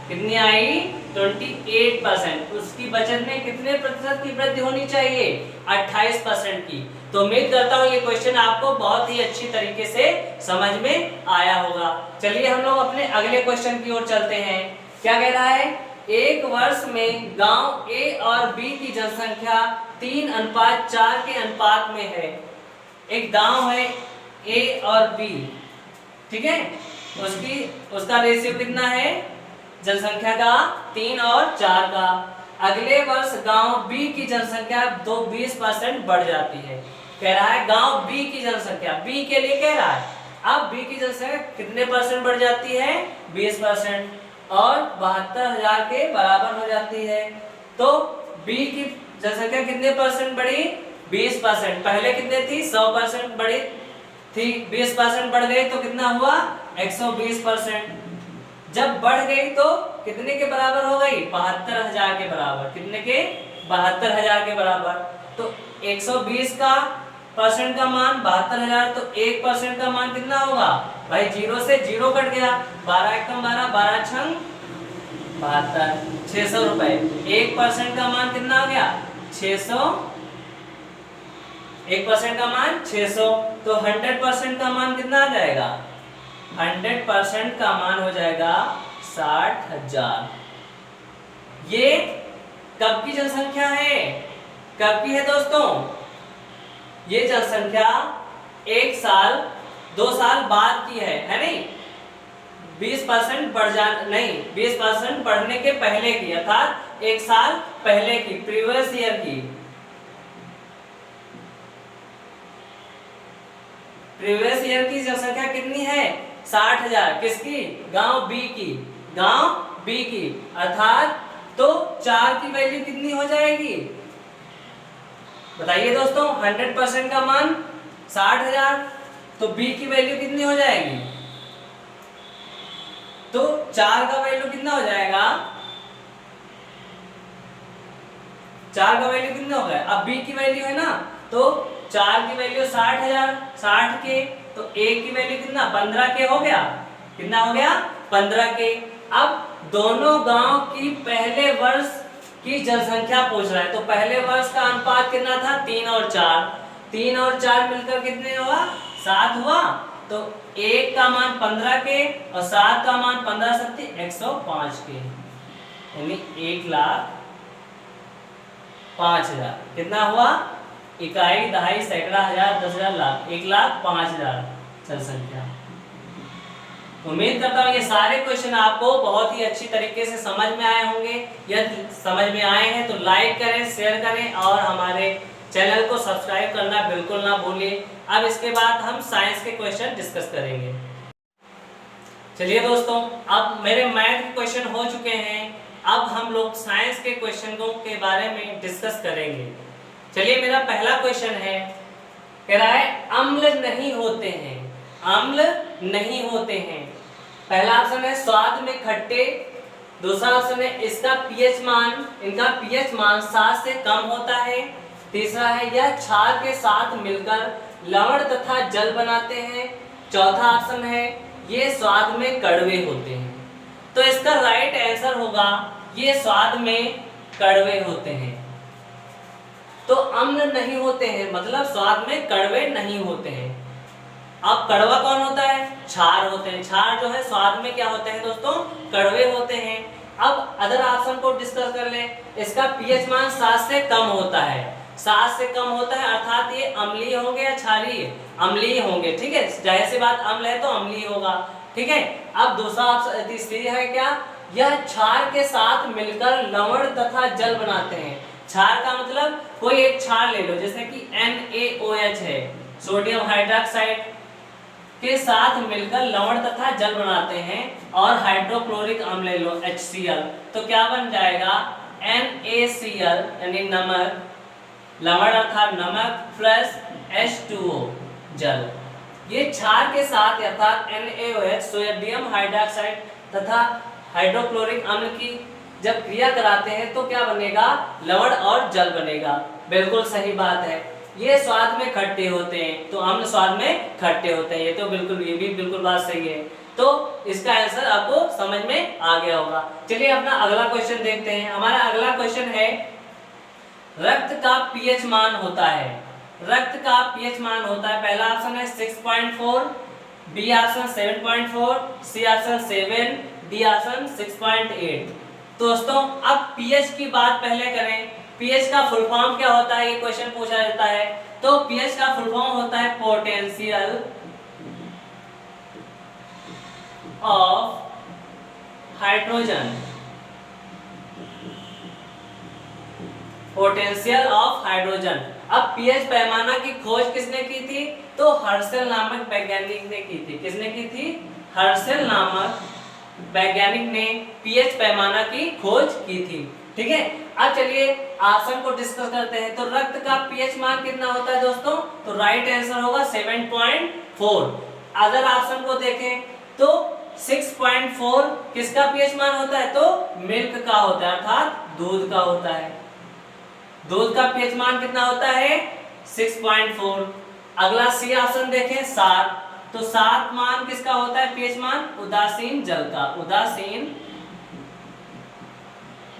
कितनी आई? 28%। उसकी बचत में कितने प्रतिशत की वृद्धि होनी चाहिए? 28% की। तो उम्मीद करता हूँ ये क्वेश्चन आपको बहुत ही अच्छी तरीके से समझ में आया होगा। चलिए हम लोग अपने अगले क्वेश्चन की ओर चलते हैं। क्या कह रहा है? एक वर्ष में गांव A और B की जनसंख्या 3:4 के अनुपात में है। एक गांव है A और B, ठीक है। उसका रेशियो कितना है जनसंख्या का? 3 और 4 का। अगले वर्ष गांव B की जनसंख्या 20% बढ़ जाती है। कह रहा है गांव B की जनसंख्या, B के लिए कह रहा है। अब B की जनसंख्या कितने परसेंट बढ़ जाती है? 20%। और 72,000 के बराबर हो जाती है। तो बी की जनसंख्या कितने परसेंट बढ़ी? 20%। पहले कितने थी? 100% बढ़ी थी, 20% बढ़ गई तो कितना हुआ? 120%। जब बढ़ गई तो कितने के बराबर हो गई? 72,000 के बराबर। कितने के? 72,000 के बराबर। तो 120 का परसेंट का मान 72,000, तो 1% का मान कितना होगा भाई? 0 से 0 कट गया, 12 एकम 12, 12 छंग 72, 600 रुपए। 1% का मान कितना हो गया? 600। 1% का मान 600, तो 100% का मान कितना आ जाएगा? 100% का मान हो जाएगा 60,000। ये कब की जनसंख्या है? कब की है दोस्तों? ये जनसंख्या 1 साल 2 साल बाद की है नहीं? 20% बढ़ नहीं, 20% बढ़ने के पहले की, अर्थात 1 साल पहले की, प्रीवियस ईयर की। प्रीवियस ईयर की जनसंख्या कितनी है? 60,000। किसकी? गांव बी की। गांव बी की, अर्थात तो 4 की वैल्यू कितनी हो जाएगी? बताइए दोस्तों। 100% का मान 60,000, तो बी की वैल्यू कितनी हो जाएगी? तो 4 का वैल्यू कितना हो जाएगा? 4 का वैल्यू कितना हो गया? अब बी की वैल्यू है ना, तो 4 की वैल्यू 60,000, 60 के, तो 1 की वैल्यू कितना? 15 के हो गया। कितना हो गया? 15 के। अब दोनों गांव की पहले वर्ष की जनसंख्या पूछ रहा है, तो पहले वर्ष का अनुपात कितना था? 3 और 4। 3 और 4 मिलकर कितने हुआ? 7 हुआ। तो 1 का मान 15 के और 7 का मान 15 सत्ती 105 के, यानी 1,05,000। कितना हुआ? इकाई, दहाई, सैकड़ा, हजार, 10,000, लाख। 1,05,000 जनसंख्या। उम्मीद करता हूँ ये सारे क्वेश्चन आपको बहुत ही अच्छी तरीके से समझ में आए होंगे। यदि समझ में आए हैं तो लाइक करें, शेयर करें और हमारे चैनल को सब्सक्राइब करना बिल्कुल ना भूलिए। अब इसके बाद हम साइंस के क्वेश्चन डिस्कस करेंगे। चलिए दोस्तों, अब मेरे मैथ के क्वेश्चन हो चुके हैं, अब हम लोग साइंस के क्वेश्चनों के बारे में डिस्कस करेंगे। चलिए, मेरा पहला क्वेश्चन है, कह रहा है अम्ल नहीं होते हैं। अम्ल नहीं होते हैं। पहला ऑप्शन है स्वाद में खट्टे, दूसरा ऑप्शन है इसका पीएच मान, इनका पीएच मान 7 से कम होता है, तीसरा है यह क्षार के साथ मिलकर लवण तथा जल बनाते हैं, चौथा ऑप्शन है ये स्वाद में कड़वे होते हैं। तो इसका राइट आंसर होगा ये स्वाद में कड़वे होते हैं। तो अम्ल नहीं होते हैं मतलब स्वाद में कड़वे नहीं होते हैं। अब कड़वा कौन होता है? क्षार होते हैं। क्षार जो है स्वाद में क्या होते हैं दोस्तों? कड़वे होते हैं। अब अदर ऑप्शन को डिस्कस कर लें। इसका पीएच मान 7 से कम होता है। 7 से कम होता है अर्थात ये अम्लीय होंगे या क्षारीय? अम्लीय होंगे। ठीक है, जाहिर सी बात, अम्ल है तो अम्लीय होगा। ठीक है। अब दूसरा ऑप्शन, तीसरी है क्या? यह क्षार के साथ मिलकर लवण तथा जल बनाते हैं। क्षार का मतलब कोई एक क्षार ले लो, जैसे कि NaOH है, सोडियम हाइड्रोक्साइड के साथ मिलकर लवण तथा जल बनाते हैं, और हाइड्रोक्लोरिक अम्ल ले लो HCl, तो क्या बन जाएगा? NaCl यानी नमक, लवण अर्थात नमक प्लस H2O जल। ये क्षार के साथ अर्थात NaOH सोडियम हाइड्रोक्साइड तथा हाइड्रोक्लोरिक अम्ल की जब क्रिया कराते हैं तो क्या बनेगा? लवण और जल बनेगा। बिल्कुल सही बात है। ये स्वाद में खट्टे होते हैं, तो अम्ल स्वाद में खट्टे होते हैं। ये तो बिल्कुल, ये भी बिल्कुल बात सही है। तो इसका आंसर आपको समझ में आ गया होगा। चलिए अपना अगला क्वेश्चन देखते हैं। हमारा अगला क्वेश्चन है रक्त का पीएच मान होता है। रक्त का पीएच मान होता है, पहला ऑप्शन है 6.4, B option 7.4, C option 7, D option 6.8। दोस्तों अब पीएच की बात पहले करें। पीएच का फुल फॉर्म क्या होता है, ये क्वेश्चन पूछा जाता है। तो पीएच का फुल फॉर्म होता है potential of hydrogen. Potential of hydrogen. अब पीएच पैमाना की खोज किसने की थी? तो हर्शल नामक वैज्ञानिक ने की थी। किसने की थी? हर्शल नामक वैज्ञानिक ने पीएच पैमाना की खोज की थी। ठीक है, अब चलिए ऑप्शन को डिस्कस करते हैं। तो रक्त का पीएच मान कितना होता है दोस्तों? तो राइट आंसर होगा 7.4। अगर ऑप्शन को देखें तो 6.4 किसका पीएच मान होता है? तो मिल्क का होता है, अर्थात दूध का होता है। दूध का पीएच मान कितना होता है? 6.4। अगला सी ऑप्शन देखें 7, तो 7 मान किसका होता है पीएच मान? उदासीन जल का। उदासीन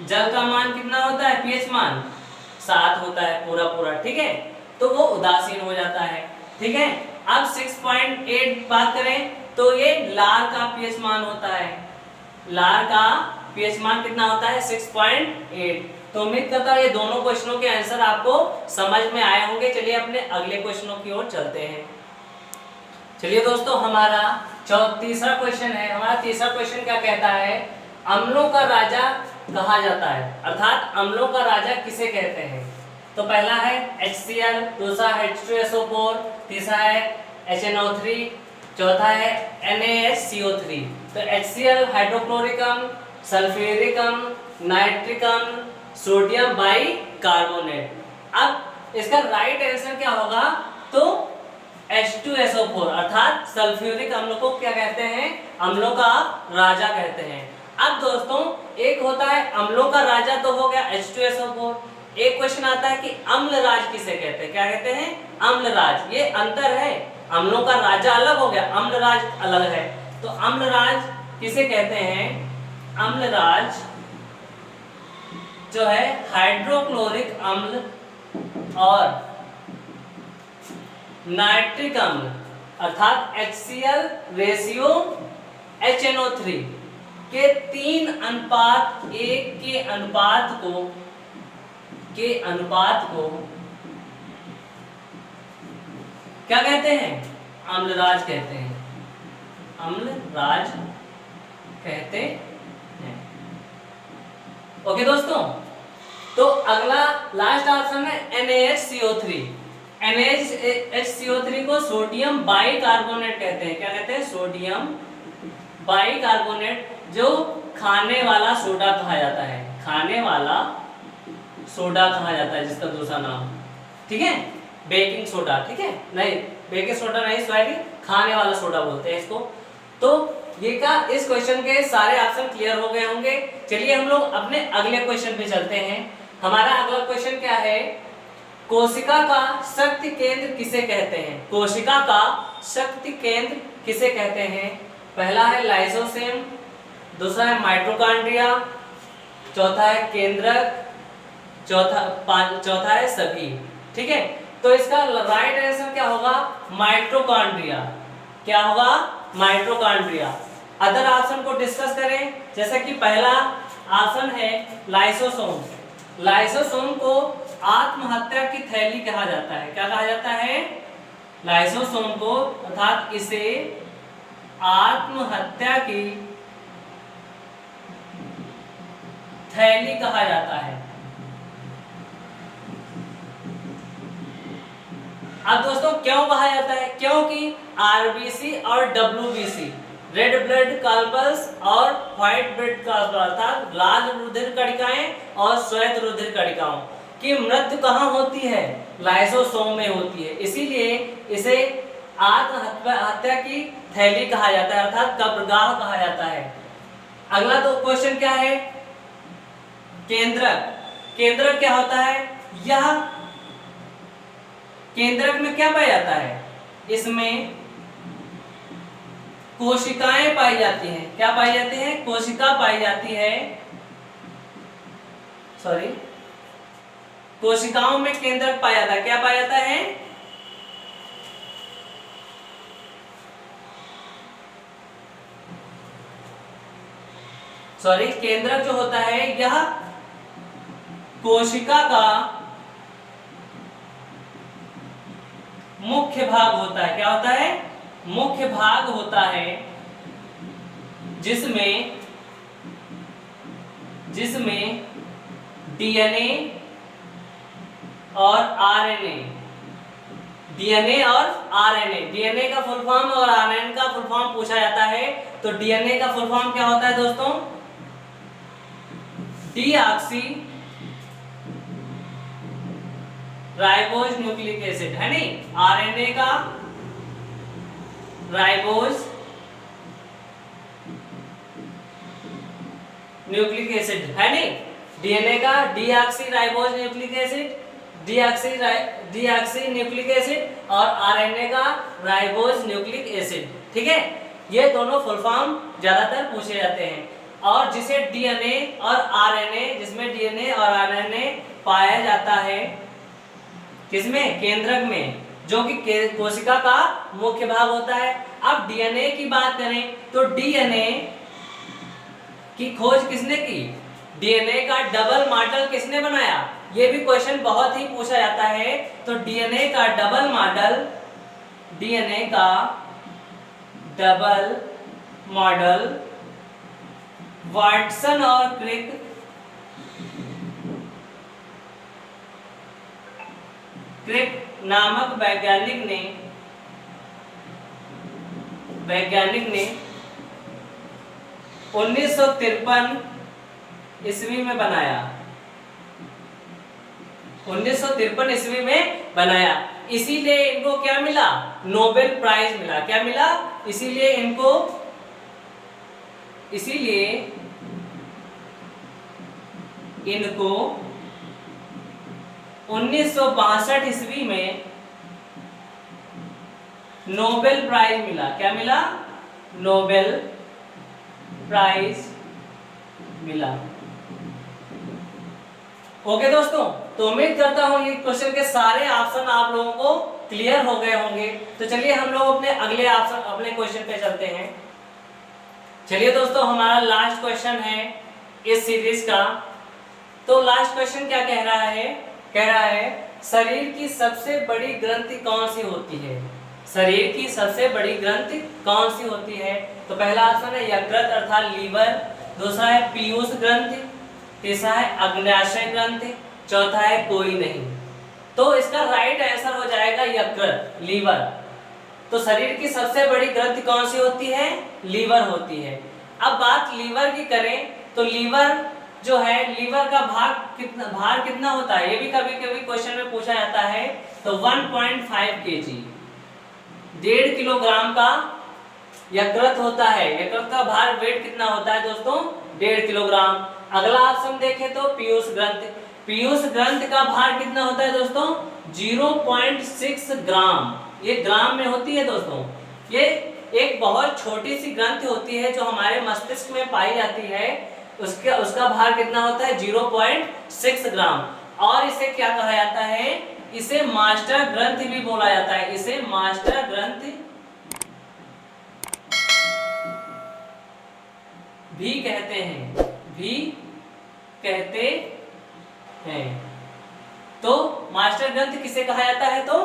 जल का मान कितना होता है पीएच मान? 7 होता है पूरा पूरा। ठीक है, तो वो उदासीन हो जाता है। ठीक है, अब 6.8 बात करें तो ये लार का पीएच मान होता है। लार का पीएच मान कितना होता है? 6.8। तो उम्मीद करता हूं ये दोनों क्वेश्चनों के आंसर आपको समझ में आए होंगे। चलिए अपने अगले क्वेश्चनों की ओर चलते हैं। चलिए दोस्तों, हमारा तीसरा क्वेश्चन है। हमारा तीसरा क्वेश्चन क्या कहता है? अम्लों का राजा कहा जाता है, अर्थात अम्लों का राजा किसे कहते हैं? तो पहला है HCl, दूसरा है H2SO4, तीसरा है HNO3, चौथा है NaHCO3। तो HCl हाइड्रोक्लोरिक अम्ल, सल्फ्यूरिक अम्ल, नाइट्रिक अम्ल, सोडियम बाइकार्बोनेट। अब इसका राइट आंसर क्या होगा? तो H2SO4 अर्थात सल्फ्यूरिक अम्ल को क्या कहते हैं? अम्लों का राजा कहते हैं। अब दोस्तों, एक होता है अम्लों का राजा तो हो गया H2SO4, एक क्वेश्चन आता है कि अम्लराज किसे कहते हैं? क्या कहते हैं? अम्लराज। ये अंतर है, अम्लों का राजा अलग हो गया, अम्लराज अलग है। तो अम्लराज किसे कहते हैं? अम्लराज जो है हाइड्रोक्लोरिक अम्ल और नाइट्रिक अम्ल अर्थात HCl रेशियो HNO3 के 3:1 के अनुपात को क्या कहते हैं? अम्लराज कहते हैं। अम्लराज कहते हैं। ओके दोस्तों, तो अगला लास्ट ऑप्शन है NaHCO3। NaHCO3 को सोडियम बाइकार्बोनेट कहते हैं। क्या कहते हैं? सोडियम बाइकार्बोनेट, जो खाने वाला सोडा कहा जाता है। खाने वाला सोडा कहा जाता है, जिसका दूसरा नाम, ठीक है, बेकिंग सोडा। ठीक है, नहीं बेकिंग सोडा नहीं, सॉरी, खाने वाला सोडा बोलते हैं इसको। तो ये का इस क्वेश्चन के सारे ऑप्शन क्लियर हो गए होंगे। चलिए हम लोग अपने अगले क्वेश्चन पे चलते हैं। हमारा अगला क्वेश्चन क्या है? कोशिका का शक्ति केंद्र किसे कहते हैं? कोशिका का शक्ति केंद्र किसे कहते हैं? पहला है लाइसोसोम, दूसरा है माइटोकॉन्ड्रिया, चौथा है केंद्रक, चौथा है सभी। ठीक है, तो इसका राइट आंसर क्या होगा? माइटोकॉन्ड्रिया। क्या होगा? माइटोकॉन्ड्रिया। अदर ऑप्शन को डिस्कस करें, जैसे कि पहला ऑप्शन है लाइसोसोम। लाइसोसोम को आत्महत्या की थैली कहा जाता है। क्या कहा जाता है? लाइसोसोम को, अर्थात इसे आत्महत्या की थैली कहा जाता है। अब दोस्तों क्यों कहा जाता है? क्योंकि आरबीसी और डब्ल्यूबीसी, रेड ब्लड कॉर्पस और व्हाइट ब्लड कॉर्पस, अर्थात लाल रुधिर कणिकाएं और श्वेत रुधिर कणिकाओं की मृत्यु कहाँ होती है? लाइसोसोम में होती है। इसीलिए इसे आत्महत्या की थैली कहा जाता है, अर्थात कब्रगाह कहा जाता है। अगला तो क्वेश्चन क्या है? केंद्रक। केंद्रक क्या होता है? यह केंद्रक में क्या पाया जाता है? इसमें कोशिकाएं पाई जाती हैं। क्या पाई जाती है? कोशिका पाई जाती है, सॉरी, कोशिकाओं में केंद्रक पाया जाता है। क्या पाया जाता है? सॉरी, केंद्रक जो होता है यह कोशिका का मुख्य भाग होता है। क्या होता है? मुख्य भाग होता है, जिसमें डीएनए और आरएनए डीएनए और आरएनए, डीएनए का फुल फॉर्म और आरएनए का फुल फॉर्म पूछा जाता है तो डीएनए का फुल फॉर्म क्या होता है दोस्तों? डीऑक्सी राइबोज न्यूक्लिक एसिड, है नहीं? आरएनए का राइबोज न्यूक्लिक एसिड, है नहीं? डीएनए का deoxy ribose nucleic acid, deoxy nucleic acid और आरएनए का राइबोज न्यूक्लिक एसिड, ठीक है? ये दोनों फुल फॉर्म ज्यादातर पूछे जाते हैं। और जिसे डीएनए और आरएनए, जिसमें डीएनए और आरएनए पाया जाता है किसमें? केंद्रक में, जो कि कोशिका का मुख्य भाग होता है। अब डीएनए की बात करें तो डीएनए की खोज किसने की? डीएनए का डबल मॉडल किसने बनाया? ये भी क्वेश्चन बहुत ही पूछा जाता है। तो डीएनए का डबल मॉडल वाटसन और क्रिक नामक वैज्ञानिक ने 1953 ईस्वी में बनाया। 1953 ईस्वी में बनाया, इसीलिए इनको क्या मिला? नोबेल प्राइज मिला। क्या मिला? इसीलिए इनको 1962 ईस्वी में नोबेल प्राइज मिला। क्या मिला? नोबेल प्राइज मिला। ओके दोस्तों, तो उम्मीद करता हूं ये क्वेश्चन के सारे ऑप्शन आप लोगों को क्लियर हो गए होंगे। तो चलिए हम लोग अपने क्वेश्चन पे चलते हैं। चलिए दोस्तों, हमारा लास्ट क्वेश्चन है इस सीरीज का। तो लास्ट क्वेश्चन क्या कह रहा है? कह रहा है शरीर की सबसे बड़ी ग्रंथि कौन सी होती है? शरीर की सबसे बड़ी ग्रंथि कौन सी होती है? तो पहला ऑप्शन है यकृत अर्थात लीवर, दूसरा है पीयूष ग्रंथि, तीसरा है अग्न्याशय ग्रंथि, चौथा है कोई नहीं। तो इसका राइट आंसर हो जाएगा यकृत, लीवर। तो शरीर की सबसे बड़ी ग्रंथि कौन सी होती है? लीवर होती है। अब बात लीवर की करें तो लीवर जो है, लीवर का भार कितना होता है? ये भी कभी कभी क्वेश्चन में पूछा जाता है। तो 1.5 kg, 1.5 किलोग्राम का यकृत होता है। यकृत का भार वेट कितना होता है दोस्तों? 1.5 किलोग्राम। अगला ऑप्शन देखें तो पीयूष ग्रंथि, पीयूष ग्रंथि का भार कितना होता है दोस्तों? 0.6 ग्राम। ये ग्राम में होती है दोस्तों। ये एक बहुत छोटी सी ग्रंथि होती है जो हमारे मस्तिष्क में पाई जाती है। उसका भार कितना होता है? 0.6 ग्राम। और इसे क्या कहा जाता है? इसे मास्टर ग्रंथि भी बोला जाता है। इसे मास्टर ग्रंथि भी कहते हैं। तो मास्टर ग्रंथि किसे कहा जाता है? तो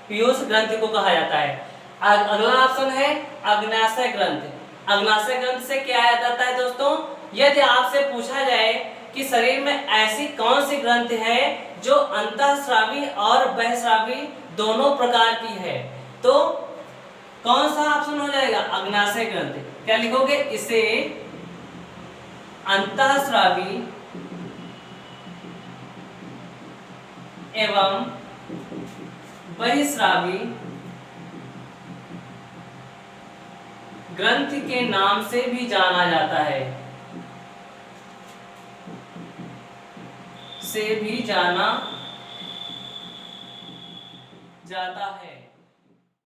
पीयूष ग्रंथि को कहा जाता है। अगला ऑप्शन है अग्न्याशय ग्रंथि। अग्न्याशय ग्रंथि से क्या आ जाता है दोस्तों? यदि आपसे पूछा जाए कि शरीर में ऐसी कौन सी ग्रंथि है जो अंतःस्रावी और बहिःस्रावी दोनों प्रकार की है, तो कौन सा ऑप्शन हो जाएगा? अग्न्याशय ग्रंथि। क्या लिखोगे? इसे अंतःस्रावी एवं बहिःस्रावी ग्रंथि के नाम से भी जाना जाता है। से भी जाना जाता है।